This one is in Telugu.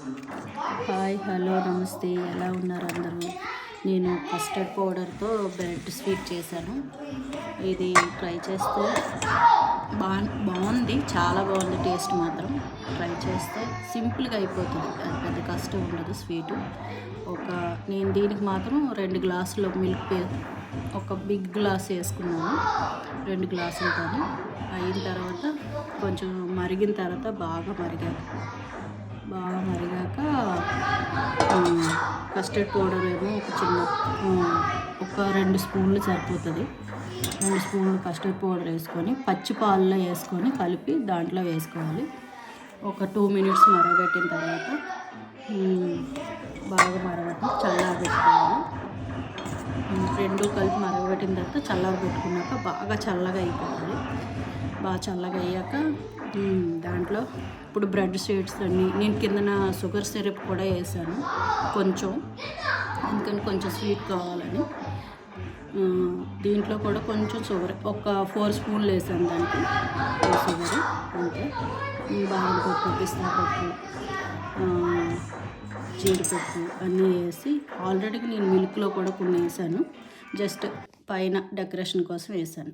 హాయ్, హలో, నమస్తే. ఎలా ఉన్నారు అందరూ? నేను కస్టర్డ్ పౌడర్తో బ్రెడ్ స్వీట్ చేశాను. ఇది ట్రై చేస్తే బాగుంది, చాలా బాగుంది. టేస్ట్ మాత్రం ట్రై చేస్తే సింపుల్గా అయిపోతుంది, పెద్ద కష్టం ఉండదు స్వీటు. నేను దీనికి మాత్రం 2 గ్లాసుల మిల్క్, ఒక బిగ్ గ్లాస్ వేసుకున్నాను. 2 గ్లాసులతో అయిన తర్వాత కొంచెం మరిగిన తర్వాత బాగా మరిగాక కస్టర్డ్ పౌడర్ ఏమో ఒక 2 స్పూన్లు సరిపోతుంది. 2 స్పూన్లు కస్టర్డ్ పౌడర్ వేసుకొని పచ్చి పాలలో వేసుకొని కలిపి దాంట్లో వేసుకోవాలి. ఒక 2 మినిట్స్ మరగబెట్టిన తర్వాత బాగా చల్లారబెట్టుకోవాలి. 2 కలిపి మరగబెట్టిన తర్వాత చల్లారబెట్టుకున్నాక బాగా చల్లగా అయిపోవాలి. బాగా చల్లగా అయ్యాక దాంట్లో ఇప్పుడు బ్రెడ్ స్వీట్స్ అన్నీ నేను కిందన షుగర్ సిరప్ కూడా వేసాను కొంచెం, ఎందుకంటే కొంచెం స్వీట్ కావాలని. దీంట్లో కూడా కొంచెం షుగర్, ఒక 4 స్పూన్లు వేసాను దానికి షుగర్. అంతే. బాదం పప్పు, పిస్తా పప్పు, జీడిపప్పు అన్నీ వేసి ఆల్రెడీ నేను మిల్క్లో కూడా కొన్ని వేసాను, జస్ట్ పైన డెకరేషన్ కోసం వేసాను.